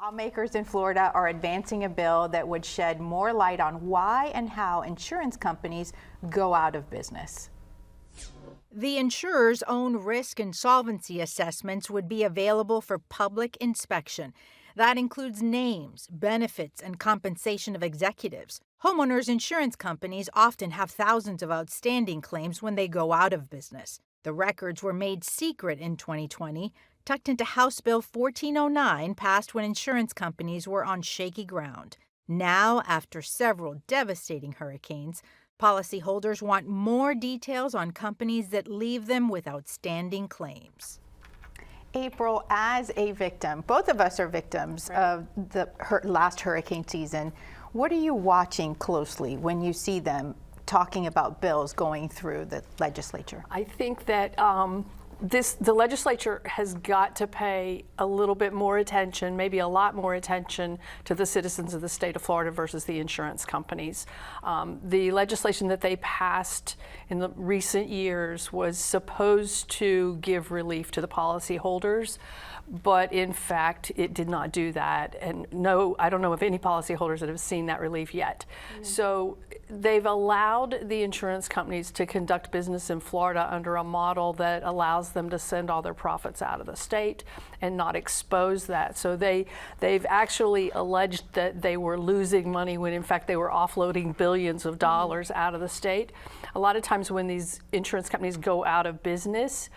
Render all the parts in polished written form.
Lawmakers in Florida are advancing a bill that would shed more light on why and how insurance companies go out of business. The insurer's own risk and solvency assessments would be available for public inspection. That includes names, benefits, and compensation of executives. Homeowners insurance companies often have thousands of outstanding claims when they go out of business. The records were made secret in 2020, tucked into House Bill 1409, passed when insurance companies were on shaky ground. Now, after several devastating hurricanes, policyholders want more details on companies that leave them with outstanding claims. April, as a victim, both of us are victims of the last hurricane season. What are you watching closely when you see them talking about bills going through the legislature? I think that the legislature has got to pay a little bit more attention, maybe a lot more attention, to the citizens of the state of Florida versus the insurance companies. The legislation that they passed in the recent years was supposed to give relief to the policyholders, but in fact, it did not do that. And no, I don't know of any policyholders that have seen that relief yet. So they've allowed the insurance companies to conduct business in Florida under a model that allows them to send all their profits out of the state and not expose that. So they've actually alleged that they were losing money when in fact they were offloading billions of dollars out of the state. A lot of times when these insurance companies go out of business,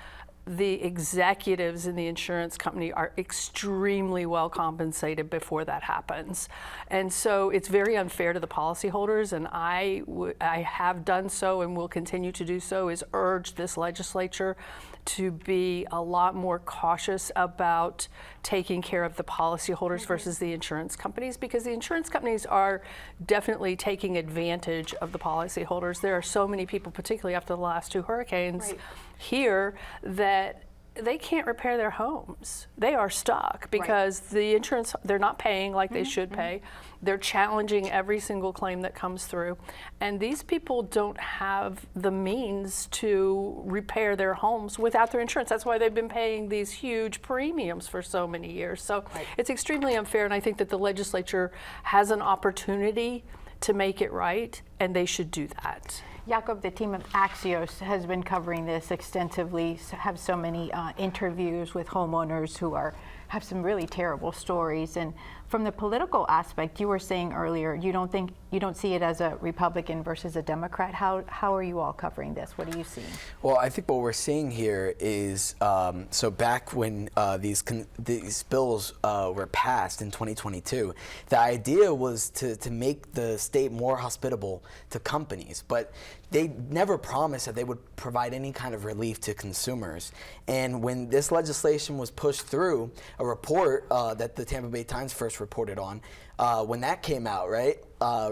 the executives in the insurance company are extremely well compensated before that happens. And so it's very unfair to the policyholders, and I have done so and will continue to do so, is urge this legislature to be a lot more cautious about taking care of the policyholders versus the insurance companies, because the insurance companies are definitely taking advantage of the policyholders. There are so many people, particularly after the last two hurricanes here, that they can't repair their homes. They are stuck because the insurance, they're not paying like they should pay. They're challenging every single claim that comes through. And these people don't have the means to repair their homes without their insurance. That's why they've been paying these huge premiums for so many years. So it's extremely unfair, and I think that the legislature has an opportunity to make it right, and they should do that. Jakob, the team of Axios has been covering this extensively, have so many interviews with homeowners who have some really terrible stories. And from the political aspect, you were saying earlier, you don't see it as a Republican versus a Democrat. How are you all covering this? What are you seeing? Well, I think what we're seeing here is, so back when these bills were passed in 2022, the idea was to make the state more hospitable to companies, but they never promised that they would provide any kind of relief to consumers. And when this legislation was pushed through, a report that the Tampa Bay Times first reported on, when that came out,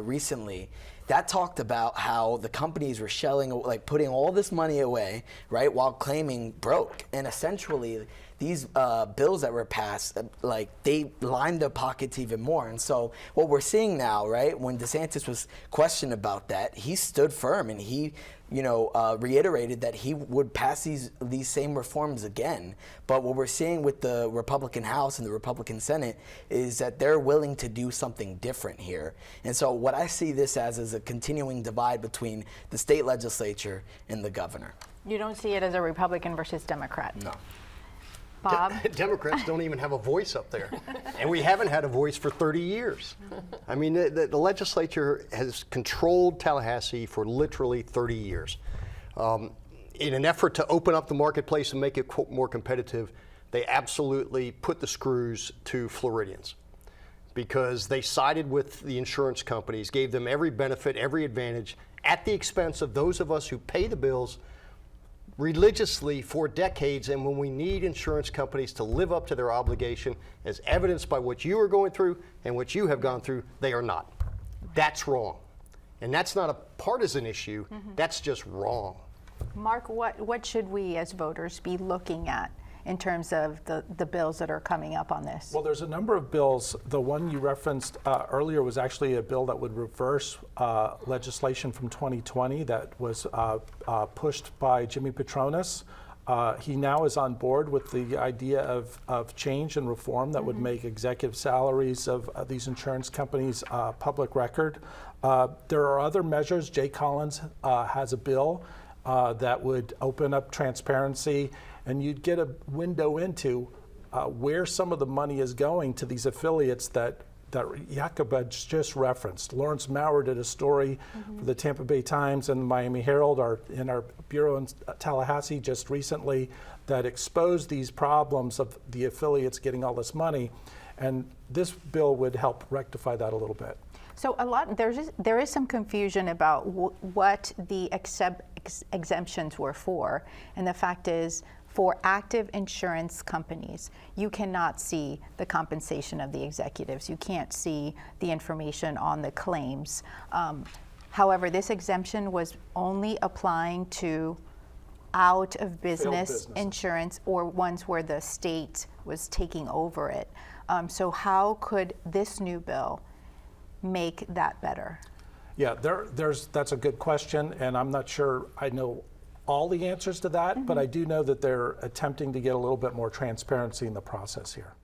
recently, that talked about how the companies were putting all this money away, while claiming broke. And essentially, these bills that were passed, they lined their pockets even more. And so what we're seeing now, when DeSantis was questioned about that, he stood firm and he, reiterated that he would pass these same reforms again. But what we're seeing with the Republican House and the Republican Senate is that they're willing to do something different here. And so what I see this as is a continuing divide between the state legislature and the governor. You don't see it as a Republican versus Democrat? No. Bob? Democrats don't even have a voice up there. And we haven't had a voice for 30 years. I mean, the legislature has controlled Tallahassee for literally 30 years. In an effort to open up the marketplace and make it more competitive, they absolutely put the screws to Floridians, because they sided with the insurance companies, gave them every benefit, every advantage, at the expense of those of us who pay the bills religiously for decades. And when we need insurance companies to live up to their obligation, as evidenced by what you are going through and what you have gone through, they are not. That's wrong. And that's not a partisan issue, that's just wrong. Mark, what should we as voters be looking at in terms of the bills that are coming up on this? Well, there's a number of bills. The one you referenced earlier was actually a bill that would reverse legislation from 2020 that was pushed by Jimmy Petronas. He now is on board with the idea of change and reform that would make executive salaries of these insurance companies public record. There are other measures. Jay Collins has a bill that would open up transparency, and you'd get a window into where some of the money is going to these affiliates that Jacob just referenced. Lawrence Maurer did a story for the Tampa Bay Times and the Miami Herald, in our bureau in Tallahassee just recently, that exposed these problems of the affiliates getting all this money, and this bill would help rectify that a little bit. So there is some confusion about what the exemptions were for, and the fact is, for active insurance companies, you cannot see the compensation of the executives. You can't see the information on the claims. However, this exemption was only applying to out of business insurance or ones where the state was taking over it. So how could this new bill make that better? Yeah, that's a good question, and I'm not sure I know all the answers to that, but I do know that they're attempting to get a little bit more transparency in the process here.